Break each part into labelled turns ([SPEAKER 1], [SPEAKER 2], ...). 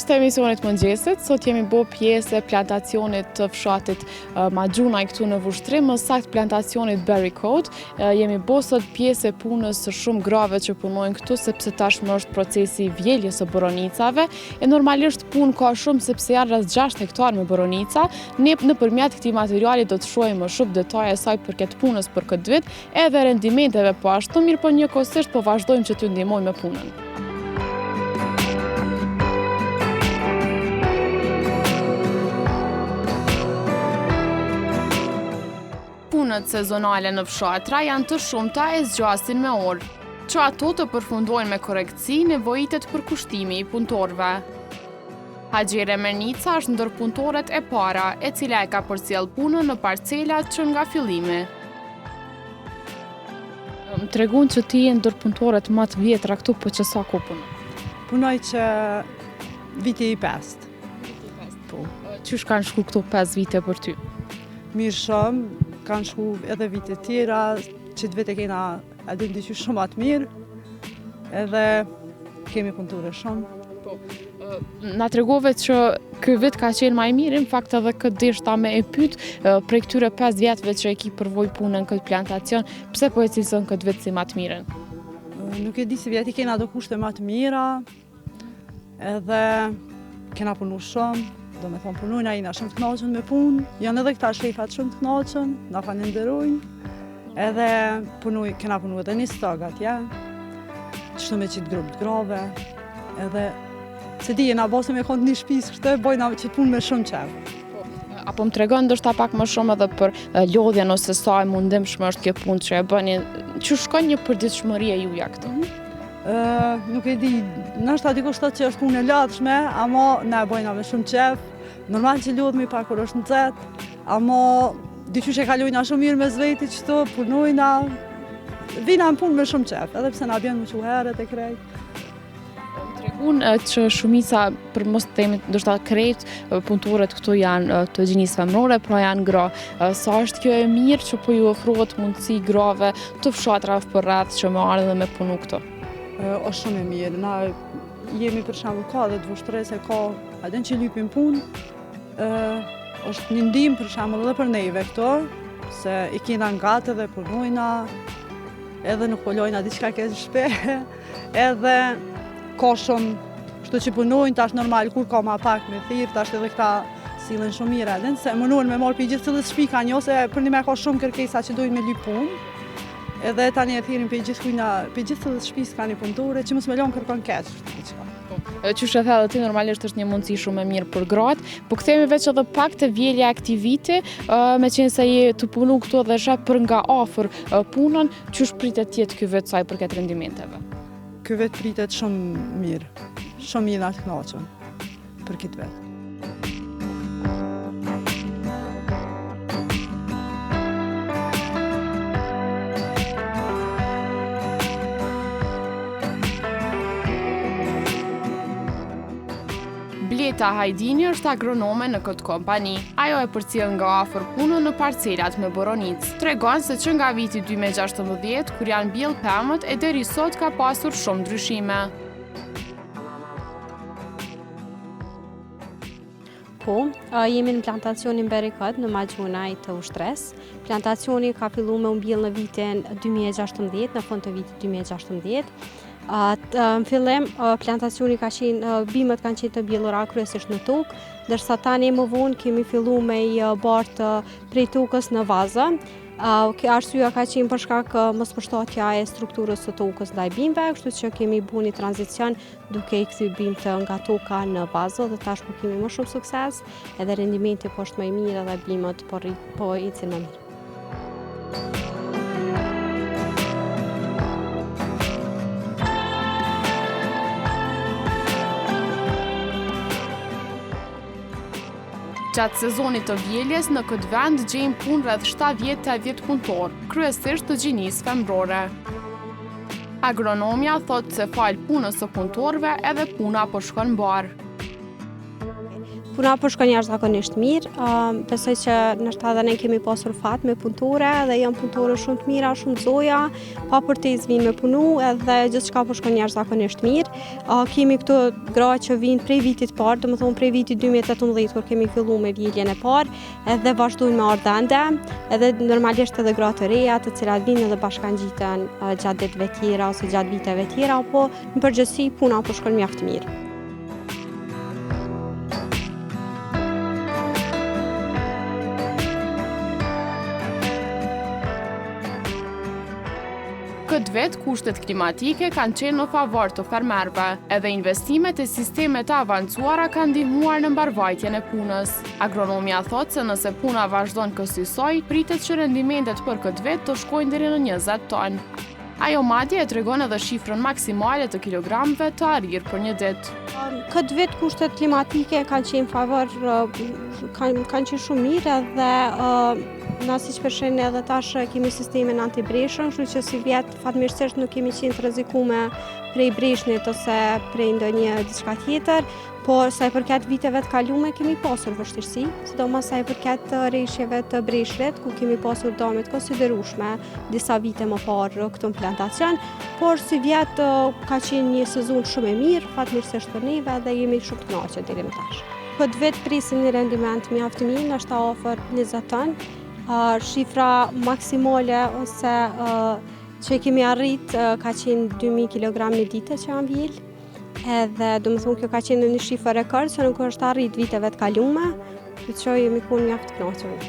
[SPEAKER 1] Mirëmëngjes të emisionit mëngjesit. Sot jemi bo pjesë e plantacionit të fshatit Maxhunaj këtu në Vushtrrim, më saktë plantacionit Berry Coat. Jemi bo sot pjesë e punës së shumë grave që punojnë këtu, sepse tashmë është procesi i vjeljes së boronicave. E normalisht punë ka shumë sepse janë rreth 6 hektar me boronica. Ne nëpërmjet këtij materiali do të shohim më shumë detaje saj përket punës për këtë vit, edhe rendimenteve po ashtu, mirë po njëkohësisht po vazhdojmë që t'ju ndihmojmë me punën. Punët sezonale në fshatra janë të shumta e zgjasin me orë, që ato të përfundojnë me korektësi nevojitet për kushtimi i punëtorëve. Haxhire Mernica është ndër punëtorët e para, e cila e ka përcjell punën në parcelat që nga fillimi. Më tregun që ti je ndër punëtorët më të vjetra këtu, po që sa ko punon?
[SPEAKER 2] Punoj që viti i 5. Po.
[SPEAKER 1] Qysh kanë shku këtu 5 vite për ty?
[SPEAKER 2] Mirë shumë, kanë shku edhe vite tjera, që të vete kena edhe ndiqy shumë atë mirë, edhe kemi punëtore shumë.
[SPEAKER 1] Po, na tregove që ky vit ka qenë më i mirë, në fakt edhe këtë deshta me e pyet prej këtyre 5 vjetëve që e ki përvoj punën këtë plantacion, pse po e cilëson këtë vit si më të mirën?
[SPEAKER 2] Nuk e di si vjeti kena do kushte më të mira, edhe kena punu shumë. Do me thonë punojnë, a jena shumë të knaqën me punë, janë edhe këta shefat shumë të knaqën, na falenderojnë, edhe kena punu edhe një stag atje, qështu me qitë grupë të grave, edhe se di jena bose me kontë një shpisë kështë, bojna qitë punë me shumë qefë.
[SPEAKER 1] Apo më tregon ndoshta pak më shumë edhe për lodhjen ose sa e mundimshme është kjo punë që e bëni, që shkon një përditshmëri e juja këtu?
[SPEAKER 2] Nuk e di, nështë aty kushtot që është punë e latshme, ama ne e bojna me shumë qef. Normal që lodhemi pak kur është nxehtë, ama dyqysh e kalojna shumë mirë me zveti qëto, punojna, vina në punë me shumë qef, edhe pse na bjen më quherët e krejt.
[SPEAKER 1] Më tregun që shumica, për mos të themi ndoshta krejt, punëtorët këtu janë të gjinisë femrore, pra janë gra. Sa është kjo e mirë që po ju ofrohet mundësi grave të fshatrave përreth që më ardhin dhe me punu këtu?
[SPEAKER 2] Është shumë e mirë. Na jemi për shembull ka dhe të Vushtrres e ka atë që lypin punë. Është një ndihmë për shembull edhe për neve këto, se i kena ngatë dhe punojna, edhe nuk polojna diçka ke shpe, edhe ka shumë, kështu që punojnë tash normal kur ka ma pak me thirr, tash edhe këta sillen shumë mirë edhe, se munduan me marr për gjithë cilës shtëpi kanë, ose për një me ka shumë kërkesa që dojnë me lyp punë. Edhe tani e thirin për gjithë të shtëpisë ka një punëtore që mos me lënë kërkon keq.
[SPEAKER 1] Qysh e the edhe ti, normalisht është një mundësi shumë e mirë për gratë, po kthehemi veç edhe pak të vjelja e këtij viti, me qenë se je të punu këtu dhe sheh për nga afër punën, qysh pritet të jetë ky vit sa i përket rendimenteve?
[SPEAKER 2] Ky vit pritet shumë mirë, shumë jena të kënaqur për këtë vit.
[SPEAKER 1] Bleta Hajdini është agronome në këtë kompani. Ajo e përcjell nga afër punën në parcelat me boronicë. Tregon se që nga viti 2016, kur janë mbjell pemët, e deri sot ka pasur shumë ndryshime.
[SPEAKER 3] Po, jemi në plantacionin Berry Coat në Maxhunaj të Vushtrres. Plantacioni ka filluar me u mbjell në vitin 2016, në fund të vitit 2016. Në fillim, plantacioni ka qenë, bimët kanë qenë të mbjellura kryesisht në tokë, ndërsa tani më vonë kemi filluar me i bartë prej tokës në vaza. Arsyeja ka qenë për shkak mospërshtatja e strukturës së tokës ndaj bimëve, kështu që kemi bërë një tranzicion duke i kthy bimët nga toka në vazë, dhe tash po kemi më shumë sukses, edhe rendimenti po është më i mirë dhe bimët po ecin më mirë.
[SPEAKER 1] Gjatë sezonit të vjeljes, në këtë vend gjejmë punë rreth 70-80 punëtorë, kryesisht të gjinisë femrore. Agronomja thotë se falë punës së punëtorëve edhe puna po shkon mbar.
[SPEAKER 3] Puna po shkon jashtëzakonisht mirë. Besoj që nështë edhe ne kemi pasur fat me punëtore dhe janë punëtore shumë të mira, shumë të zoja, pa përtez vinë me punu edhe gjithçka po shkon jashtëzakonisht mirë. Kemi këto gra që vinë prej vitit parë, domethënë prej vitit 2018 kur kemi filluar me vjeljen e parë, edhe vazhdojnë me ardhë ende, edhe normalisht edhe gra të reja, të cilat vinë edhe bashkangjiten gjatë ditëve tjera ose gjatë viteve tjera, po në përgjithësi puna po shkon mjaft mirë.
[SPEAKER 1] Këtë vetë, kushtet klimatike kanë qenë në favor të fermerëve, edhe investimet e sistemet të avancuara kanë ndihmuar në mbarvajtjen e punës. Agronomia thotë se nëse puna vazhdon kësaj, pritet që rendimentet për këtë vetë të shkojnë deri në 20 tonë. Ajo madje e tregon edhe shifrën maksimale të kilogramëve të arrirë për një ditë.
[SPEAKER 3] Këtë vetë kushtet klimatike kanë qenë favor, kanë qenë shumë mirë edhe na siç përshën edhe tash kemi sistemin antibreshën, kështu që si vjet fatmirësisht nuk kemi qenë të rrezikuar prej breshnit ose prej ndonjë diçka tjetër, por sa i përket viteve të kaluara kemi pasur vështirësi, sidomos sa i përket rreshjeve të breshrit, ku kemi pasur dëme të konsiderueshme disa vite më parë këtu në plantacion, por si vjet ka qenë një sezon shumë e mirë, fatmirësisht për neve dhe jemi shumë të kënaqur deri më tash. Këtë vit presim një rendiment mjaft të mirë, ndoshta afër 20 tonë. Shifra maksimale ose që kemi arrit ka qenë 2000 kg në ditë që janë vjel, edhe domethënë kjo ka qenë një shifër rekord që nuk është arrit viteve të kaluara, që jemi qenë mjaft të kënaqur.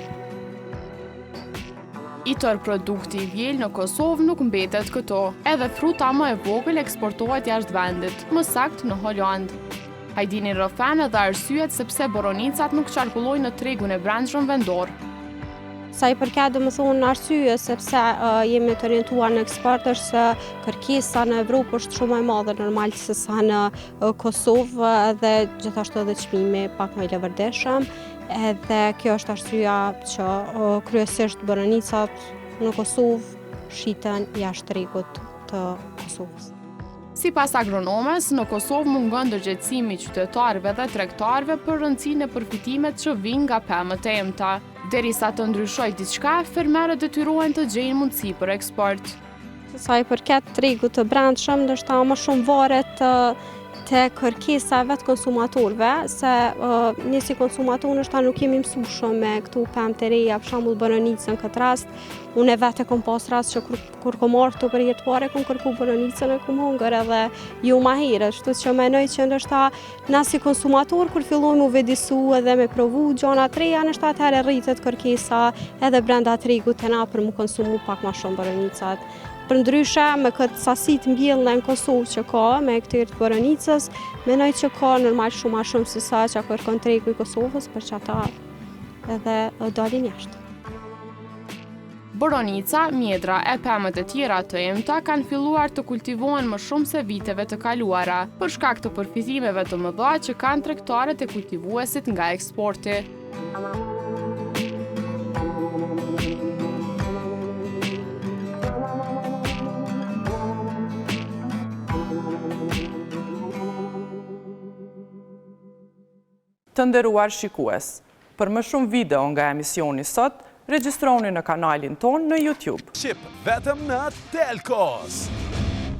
[SPEAKER 1] I tërë produkti i vjel në Kosovë nuk mbetet këto, edhe fruta më e vogël eksportohet jashtë vendit, më saktë në Holandë. Hajdini rrëfen edhe arsyet sepse boronicat nuk qarkullojnë në tregun e brendshëm vendor.
[SPEAKER 3] Sa i përket domethënë arsye sepse jemi të orientuar në eksport është se kërkesa në Evropë është shumë e madhe normal se sa në Kosovë dhe gjithashtu edhe çmimi pak më i lëvërdeshëm, edhe kjo është arsyeja që kryesisht boronicat në Kosovë shiten jashtë tregut të Kosovës.
[SPEAKER 1] Sipas agronomes, në Kosovë mungon ndërgjegjësimi i qytetarëve dhe tregtarëve për rëndësinë e përfitimet që vijnë nga pemët e emta. Derisa të ndryshojë diçka, fermerët detyrohen të gjejnë mundësi për eksport.
[SPEAKER 3] Sa i përket tregut të brendshëm, ndoshta më shumë varet te kërkesave të konsumatorëve, se ne si konsumatorë ndoshta nuk kemi mësuar shumë me këtu pemë të reja, për shembull boronicën këtë rast. Unë vetë kam pas rast që kur kom marrë këtu për jetë pare, kom kërku boronicën e kom hongër edhe ju ma herët, kështu që mendoj që ndoshta na si konsumator kur fillojmë u vedisu edhe me provu gjona të reja, ndoshta atëherë rritet kërkesa edhe brenda tregut të na për mu konsumu pak ma shumë boronicat. Për ndryshe, me këtë sasi të mbjellë në Kosovë që ka, me këtyre të boronicës, mendoj që ka normal shumë ma shumë se sa që kërkon tregu i Kosovës, për që ata edhe dalin jashtë.
[SPEAKER 1] Boronica, mjedra e pemët e tjera të emta kanë filluar të kultivohen më shumë se viteve të kaluara, për shkak të përfitimeve të mëdha që kanë tregtarët e kultivuesit nga eksporti.
[SPEAKER 4] Të nderuar shikues, për më shumë video nga emisioni sot, regjistroni në kanalin ton në YouTube.
[SPEAKER 5] Shqip vetëm në Telkos.